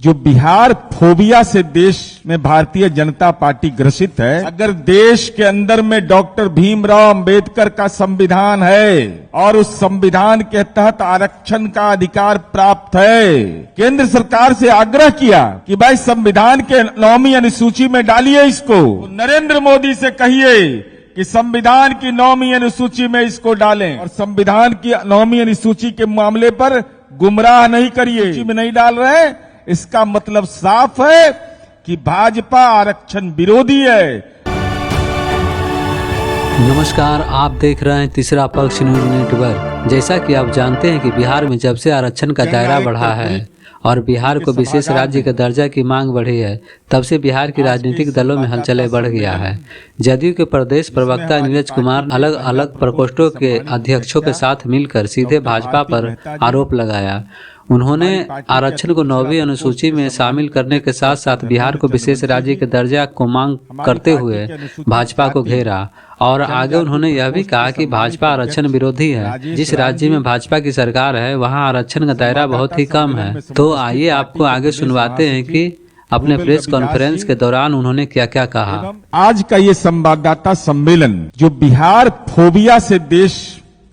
जो बिहार फोबिया से देश में भारतीय जनता पार्टी ग्रसित है। अगर देश के अंदर में डॉक्टर भीमराव अंबेडकर का संविधान है और उस संविधान के तहत आरक्षण का अधिकार प्राप्त है, केंद्र सरकार से आग्रह किया कि भाई संविधान के 9वीं अनुसूची में डालिए इसको। नरेंद्र मोदी से कहिए कि संविधान की 9वीं अनुसूची में इसको डालें और संविधान की 9वीं अनुसूची के मामले पर गुमराह नहीं करिए। में नहीं डाल रहे, इसका मतलब साफ है कि भाजपा आरक्षण विरोधी है। नमस्कार, आप देख रहे हैं तीसरा पक्ष न्यूज नेटवर्क। जैसा कि आप जानते हैं कि बिहार में जब से आरक्षण का दायरा बढ़ा है और बिहार को विशेष राज्य का दर्जा की मांग बढ़ी है, तब से बिहार की राजनीतिक दलों में हलचलें बढ़ गया है। जदयू के प्रदेश प्रवक्ता नीरज कुमार अलग अलग प्रकोष्ठों के अध्यक्षों के साथ मिलकर सीधे भाजपा पर आरोप लगाया। उन्होंने आरक्षण को 9वीं अनुसूची में शामिल करने के साथ साथ बिहार को विशेष राज्य के दर्जा को मांग करते हुए भाजपा को घेरा और आगे उन्होंने यह भी कहा कि भाजपा आरक्षण विरोधी है। जिस राज्य में भाजपा की सरकार है वहां आरक्षण का दायरा बहुत ही कम है। तो आइए आपको आगे सुनवाते हैं कि अपने प्रेस कॉन्फ्रेंस के दौरान उन्होंने क्या क्या कहा। आज का ये संवाददाता सम्मेलन जो बिहार फोबिया से देश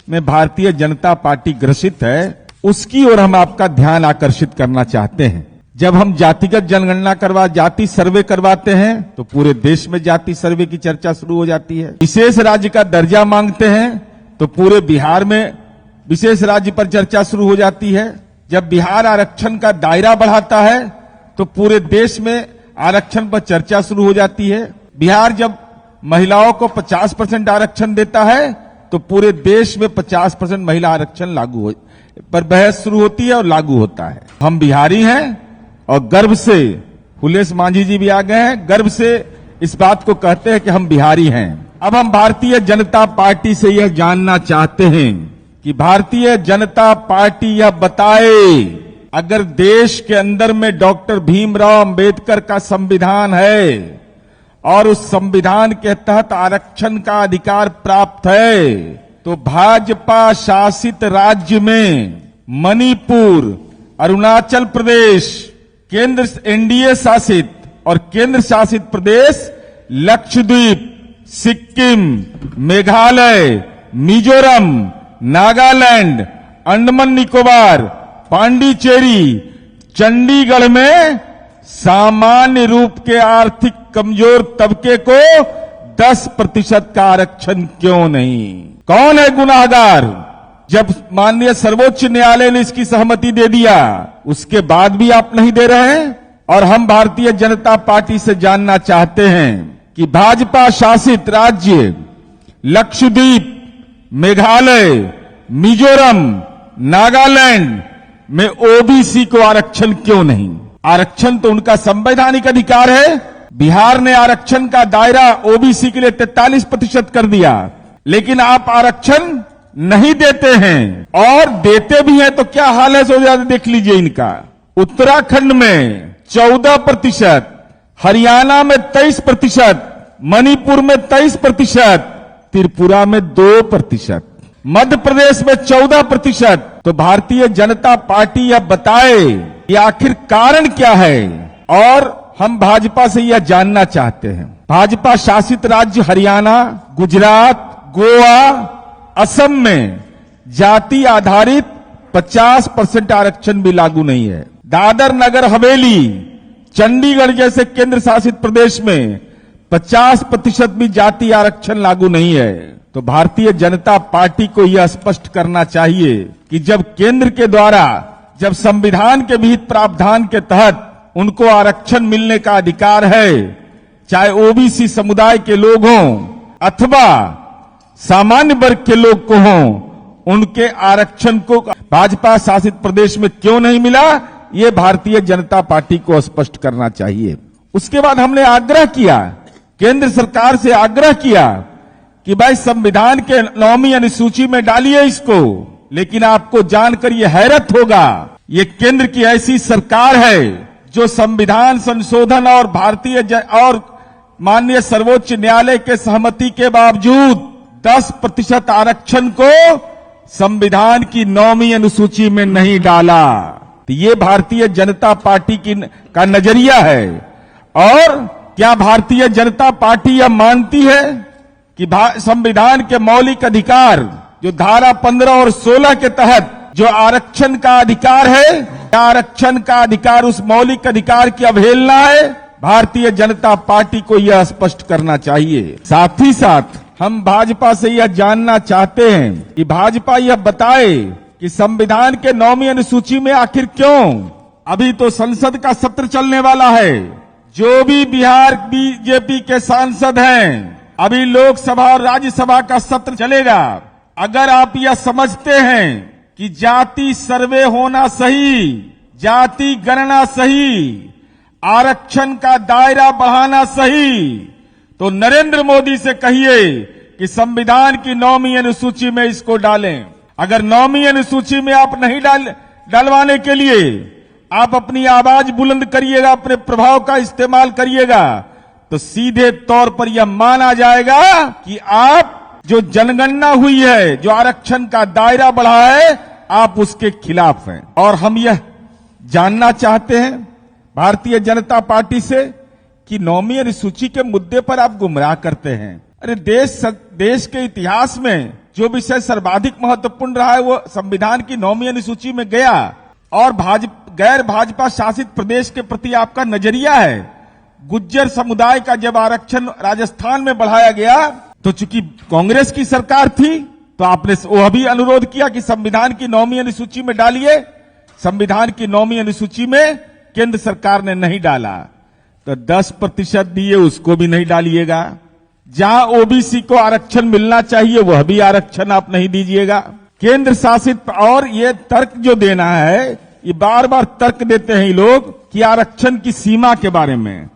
में भारतीय जनता पार्टी ग्रसित है, उसकी ओर हम आपका ध्यान आकर्षित करना चाहते हैं। जब हम जातिगत जनगणना जाति सर्वे करवाते हैं तो पूरे देश में जाति सर्वे की चर्चा शुरू हो जाती है। विशेष राज्य का दर्जा मांगते हैं तो पूरे बिहार में विशेष राज्य पर चर्चा शुरू हो जाती है। जब बिहार आरक्षण का दायरा बढ़ाता है तो पूरे देश में आरक्षण पर चर्चा शुरू हो जाती है। बिहार जब महिलाओं को 50% आरक्षण देता है तो पूरे देश में 50% महिला आरक्षण लागू हो पर बहस शुरू होती है और लागू होता है। हम बिहारी हैं और गर्व से, फुलेश मांझी जी भी आ गए हैं, गर्व से इस बात को कहते हैं कि हम बिहारी हैं। अब हम भारतीय जनता पार्टी से यह जानना चाहते हैं कि भारतीय जनता पार्टी यह बताए, अगर देश के अंदर में डॉक्टर भीमराव अंबेडकर का संविधान है और उस संविधान के तहत आरक्षण का अधिकार प्राप्त है, तो भाजपा शासित राज्य में मणिपुर, अरुणाचल प्रदेश, केंद्र एनडीए शासित और केंद्र शासित प्रदेश लक्षद्वीप, सिक्किम, मेघालय, मिजोरम, नागालैंड, अंडमान निकोबार, पांडिचेरी, चंडीगढ़ में सामान्य रूप के आर्थिक कमजोर तबके को 10% का आरक्षण क्यों नहीं? कौन है गुनाहगार? जब माननीय सर्वोच्च न्यायालय ने इसकी सहमति दे दिया, उसके बाद भी आप नहीं दे रहे हैं। और हम भारतीय जनता पार्टी से जानना चाहते हैं कि भाजपा शासित राज्य लक्षद्वीप, मेघालय, मिजोरम, नागालैंड में ओबीसी को आरक्षण क्यों नहीं? आरक्षण तो उनका संवैधानिक अधिकार है। बिहार ने आरक्षण का दायरा ओबीसी के लिए 43% कर दिया, लेकिन आप आरक्षण नहीं देते हैं और देते भी हैं तो क्या हाल है सो ज्यादा देख लीजिए इनका। उत्तराखंड में 14%, हरियाणा में 23%, मणिपुर में 23%, त्रिपुरा में 2%, मध्य प्रदेश में 14%। तो भारतीय जनता पार्टी यह बताए कि आखिर कारण क्या है। और हम भाजपा से यह जानना चाहते हैं, भाजपा शासित राज्य हरियाणा, गुजरात, गोवा, असम में जाति आधारित 50% आरक्षण भी लागू नहीं है। दादर नगर हवेली, चंडीगढ़ जैसे केंद्र शासित प्रदेश में 50% भी जाति आरक्षण लागू नहीं है। तो भारतीय जनता पार्टी को यह स्पष्ट करना चाहिए कि जब केंद्र के द्वारा, जब संविधान के विहित प्रावधान के तहत उनको आरक्षण मिलने का अधिकार है, चाहे ओबीसी समुदाय के लोग हों अथवा सामान्य वर्ग के लोग को हों, उनके आरक्षण को भाजपा शासित प्रदेश में क्यों नहीं मिला, ये भारतीय जनता पार्टी को स्पष्ट करना चाहिए। उसके बाद हमने आग्रह किया, केंद्र सरकार से आग्रह किया कि भाई संविधान के 9वीं अनुसूची में डालिए इसको। लेकिन आपको जानकर यह हैरत होगा, ये केंद्र की ऐसी सरकार है जो संविधान संशोधन और और माननीय सर्वोच्च न्यायालय के सहमति के बावजूद 10% आरक्षण को संविधान की 9वीं अनुसूची में नहीं डाला। तो ये भारतीय जनता पार्टी का नजरिया है। और क्या भारतीय जनता पार्टी यह मानती है कि संविधान के मौलिक अधिकार जो धारा 15 और 16 के तहत जो आरक्षण का अधिकार है, आरक्षण का अधिकार उस मौलिक अधिकार की अवहेलना है? भारतीय जनता पार्टी को यह स्पष्ट करना चाहिए। साथ ही साथ हम भाजपा से यह जानना चाहते हैं कि भाजपा यह बताए कि संविधान के 9वीं अनुसूची में आखिर क्यों, अभी तो संसद का सत्र चलने वाला है, जो भी बिहार बीजेपी के सांसद हैं, अभी लोकसभा और राज्यसभा का सत्र चलेगा। अगर आप यह समझते हैं कि जाति सर्वे होना सही, जाति गणना सही, आरक्षण का दायरा बढ़ाना सही, तो नरेंद्र मोदी से कहिए कि संविधान की 9वीं अनुसूची में इसको डालें। अगर 9वीं अनुसूची में आप नहीं डलवाने के लिए आप अपनी आवाज बुलंद करिएगा, अपने प्रभाव का इस्तेमाल करिएगा, तो सीधे तौर पर यह माना जाएगा कि आप जो जनगणना हुई है, जो आरक्षण का दायरा बढ़ा है, आप उसके खिलाफ हैं। और हम यह जानना चाहते हैं भारतीय जनता पार्टी से कि 9वीं अनुसूची के मुद्दे पर आप गुमराह करते हैं। अरे देश के इतिहास में जो विषय सर्वाधिक महत्वपूर्ण रहा है वो संविधान की 9वीं अनुसूची में गया। और गैर भाजपा शासित प्रदेश के प्रति आपका नजरिया है। गुज्जर समुदाय का जब आरक्षण राजस्थान में बढ़ाया गया तो चूंकि कांग्रेस की सरकार थी तो आपने वह भी अनुरोध किया कि संविधान की 9वीं अनुसूची में डालिए। संविधान की 9वीं अनुसूची में केंद्र सरकार ने नहीं डाला तो 10% दिए उसको भी नहीं डालिएगा। जहां ओबीसी को आरक्षण मिलना चाहिए वह भी आरक्षण आप नहीं दीजिएगा। केंद्र शासित और ये तर्क जो देना है, ये बार बार तर्क देते हैं ये लोग कि आरक्षण की सीमा के बारे में,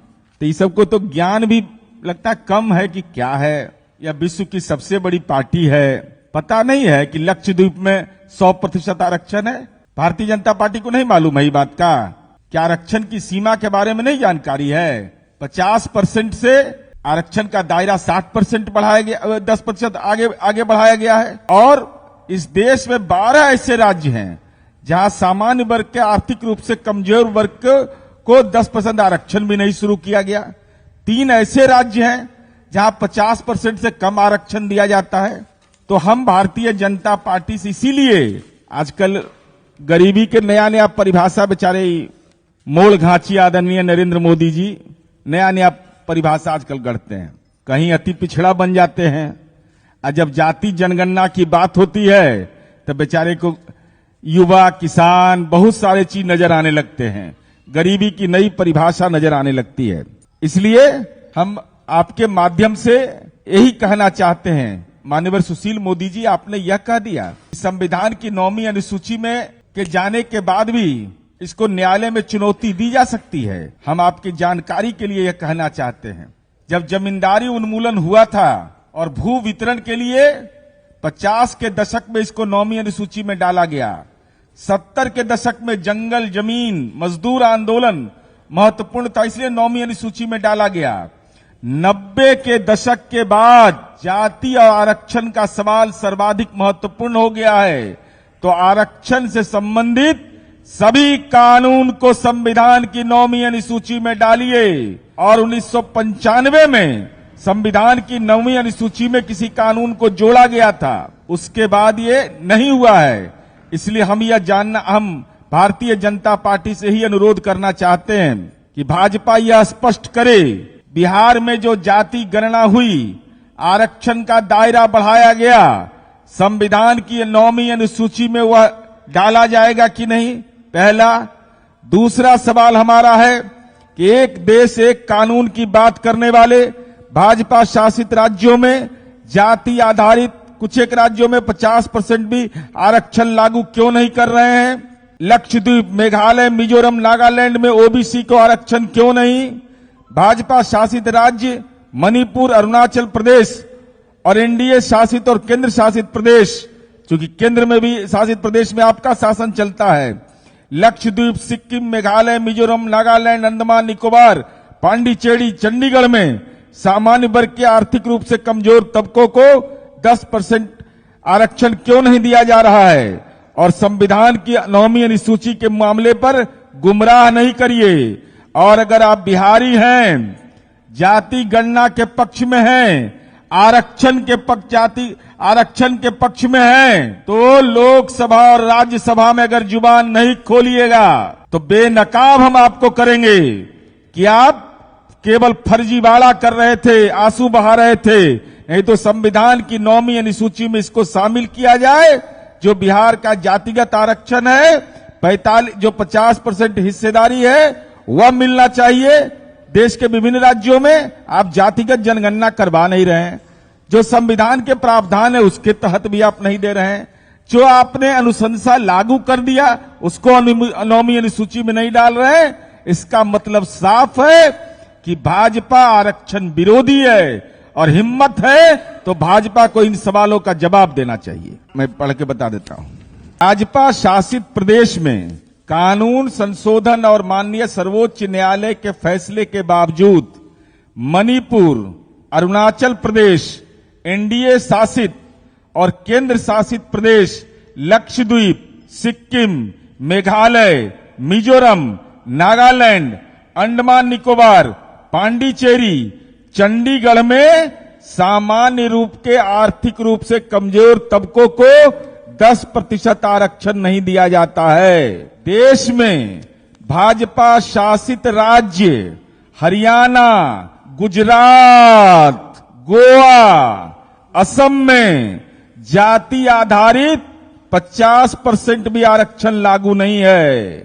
तो ये सबको तो ज्ञान भी लगता कम है कि क्या है। यह विश्व की सबसे बड़ी पार्टी है, पता नहीं है कि लक्षद्वीप में 100% आरक्षण है। भारतीय जनता पार्टी को नहीं मालूम है ये बात का, क्या आरक्षण की सीमा के बारे में नहीं जानकारी है। 50% से आरक्षण का दायरा 60% बढ़ाया गया, 10% आगे बढ़ाया गया है। और इस देश में 12 ऐसे राज्य हैं जहां सामान्य वर्ग के आर्थिक रूप से कमजोर वर्ग को 10% आरक्षण भी नहीं शुरू किया गया। 3 ऐसे राज्य हैं जहां 50% से कम आरक्षण दिया जाता है। तो हम भारतीय जनता पार्टी से इसीलिए आजकल गरीबी के नया परिभाषा बेचारे मोड़ घाची आदरणीय नरेंद्र मोदी जी नया परिभाषा आजकल गढ़ते हैं, कहीं अति पिछड़ा बन जाते हैं। और जब जाति जनगणना की बात होती है तो बेचारे को युवा, किसान, बहुत सारे चीज नजर आने लगते हैं, गरीबी की नई परिभाषा नजर आने लगती है। इसलिए हम आपके माध्यम से यही कहना चाहते हैं, माननीय सुशील मोदी जी, आपने यह कह दिया संविधान की 9वीं अनुसूची में के जाने के बाद भी इसको न्यायालय में चुनौती दी जा सकती है। हम आपकी जानकारी के लिए यह कहना चाहते हैं, जब जमींदारी उन्मूलन हुआ था और भू वितरण के लिए 50 के दशक में इसको 9वीं अनुसूची में डाला गया। 70 के दशक में जंगल जमीन मजदूर आंदोलन महत्वपूर्ण था, इसलिए 9वीं अनुसूची में डाला गया। 90 के दशक के बाद जाति और आरक्षण का सवाल सर्वाधिक महत्वपूर्ण हो गया है, तो आरक्षण से संबंधित सभी कानून को संविधान की 9वीं अनुसूची में डालिए। और 1995 में संविधान की 9वीं अनुसूची में किसी कानून को जोड़ा गया था, उसके बाद ये नहीं हुआ है। इसलिए हम भारतीय जनता पार्टी से ही अनुरोध करना चाहते हैं कि भाजपा यह स्पष्ट करे, बिहार में जो जाति गणना हुई, आरक्षण का दायरा बढ़ाया गया, संविधान की 9वीं अनुसूची में वह डाला जाएगा कि नहीं, पहला। दूसरा सवाल हमारा है कि एक देश एक कानून की बात करने वाले भाजपा शासित राज्यों में जाति आधारित कुछ एक राज्यों में 50% भी आरक्षण लागू क्यों नहीं कर रहे हैं? लक्षद्वीप, मेघालय, मिजोरम, नागालैंड में ओबीसी को आरक्षण क्यों नहीं? भाजपा शासित राज्य मणिपुर, अरुणाचल प्रदेश और एनडीए शासित और केंद्र शासित प्रदेश, क्योंकि केंद्र में भी शासित प्रदेश में आपका शासन चलता है, लक्षद्वीप, सिक्किम, मेघालय, मिजोरम, नागालैंड, अंडमान निकोबार, पांडिचेरी, चंडीगढ़ में सामान्य वर्ग के आर्थिक रूप से कमजोर तबकों को 10% आरक्षण क्यों नहीं दिया जा रहा है? और संविधान की 9वीं अनुसूची के मामले पर गुमराह नहीं करिए। और अगर आप बिहारी हैं, जाति गणना के पक्ष में हैं, आरक्षण के पक्ष में हैं, तो लोकसभा और राज्यसभा में अगर जुबान नहीं खोलिएगा तो बेनकाब हम आपको करेंगे कि आप केवल फर्जीवाड़ा कर रहे थे, आंसू बहा रहे थे। नहीं तो संविधान की 9वीं अनुसूची में इसको शामिल किया जाए। जो बिहार का जातिगत आरक्षण है, 50% हिस्सेदारी है, वह मिलना चाहिए। देश के विभिन्न राज्यों में आप जातिगत जनगणना करवा नहीं रहे हैं। जो संविधान के प्रावधान है उसके तहत भी आप नहीं दे रहे हैं। जो आपने अनुशंसा लागू कर दिया उसको 9वीं अनुसूची में नहीं डाल रहे हैं। इसका मतलब साफ है कि भाजपा आरक्षण विरोधी है, और हिम्मत है तो भाजपा को इन सवालों का जवाब देना चाहिए। मैं पढ़ के बता देता हूं। भाजपा शासित प्रदेश में कानून संशोधन और माननीय सर्वोच्च न्यायालय के फैसले के बावजूद मणिपुर, अरुणाचल प्रदेश, एनडीए शासित और केंद्र शासित प्रदेश लक्षद्वीप, सिक्किम, मेघालय, मिजोरम, नागालैंड, अंडमान निकोबार, पांडिचेरी, चंडीगढ़ में सामान्य रूप के आर्थिक रूप से कमजोर तबकों को 10% आरक्षण नहीं दिया जाता है। देश में भाजपा शासित राज्य हरियाणा, गुजरात, गोवा, असम में जाति आधारित 50% भी आरक्षण लागू नहीं है।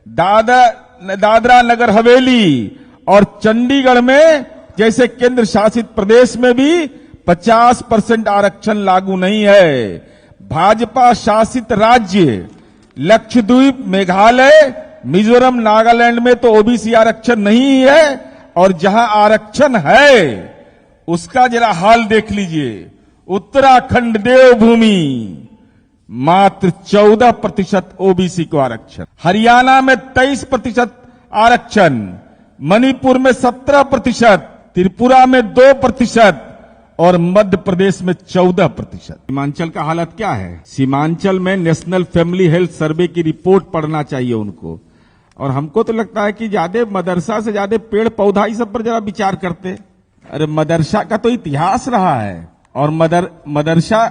दादरा नगर हवेली और चंडीगढ़ में जैसे केंद्र शासित प्रदेश में भी 50% आरक्षण लागू नहीं है। भाजपा शासित राज्य लक्षद्वीप, मेघालय, मिजोरम, नागालैंड में तो ओबीसी आरक्षण नहीं है, और जहां आरक्षण है उसका जरा हाल देख लीजिए। उत्तराखंड देवभूमि मात्र 14% ओबीसी को आरक्षण, हरियाणा में 23% आरक्षण, मणिपुर में 17%, त्रिपुरा में 2% और मध्य प्रदेश में 14%। सीमांचल का हालत क्या है? सीमांचल में नेशनल फैमिली हेल्थ सर्वे की रिपोर्ट पढ़ना चाहिए उनको। और हमको तो लगता है कि ज्यादा मदरसा से ज्यादा पेड़ पौधा इस सब पर जरा विचार करते। अरे मदरसा का तो इतिहास रहा है, और मदरसा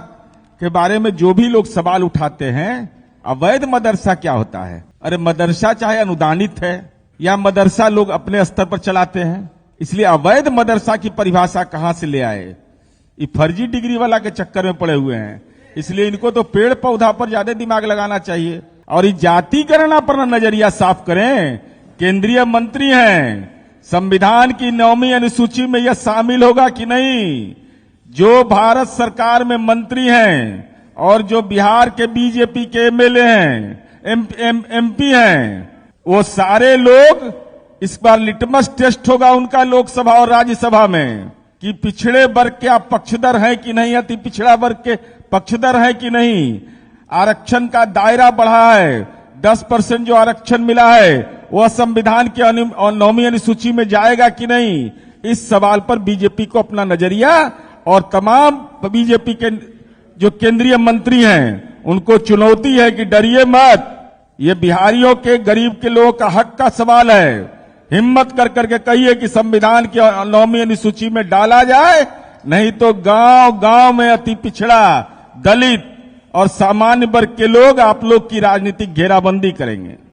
के बारे में जो भी लोग सवाल उठाते हैं, अवैध मदरसा क्या होता है? अरे मदरसा चाहे अनुदानित है या मदरसा लोग अपने स्तर पर चलाते हैं, इसलिए अवैध मदरसा की परिभाषा कहां से ले आए? ये फर्जी डिग्री वाला के चक्कर में पड़े हुए हैं। इसलिए इनको तो पेड़ पौधा पर ज्यादा दिमाग लगाना चाहिए, और ये जाति गणना पर नजरिया साफ करें। केंद्रीय मंत्री हैं, संविधान की 9वीं अनुसूची में यह शामिल होगा कि नहीं? जो भारत सरकार में मंत्री हैं और जो बिहार के बीजेपी के एमएलए हैं, एमपी हैं, वो सारे लोग, इस बार लिटमस टेस्ट होगा उनका लोकसभा और राज्यसभा में कि पिछड़े वर्ग के आप पक्षधर हैं कि नहीं, अति पिछड़ा वर्ग के पक्षधर हैं कि नहीं। आरक्षण का दायरा बढ़ा है, 10% जो आरक्षण मिला है वह संविधान के 9वीं अनुसूची में जाएगा कि नहीं। इस सवाल पर बीजेपी को अपना नजरिया, और तमाम बीजेपी के जो केंद्रीय मंत्री हैं उनको चुनौती है कि डरिए मत, ये बिहारियों के, गरीब के लोगों का हक का सवाल है। हिम्मत कर करके कहिए कि संविधान की 9वीं अनुसूची में डाला जाए, नहीं तो गांव गांव में अति पिछड़ा, दलित और सामान्य वर्ग के लोग आप लोग की राजनीतिक घेराबंदी करेंगे।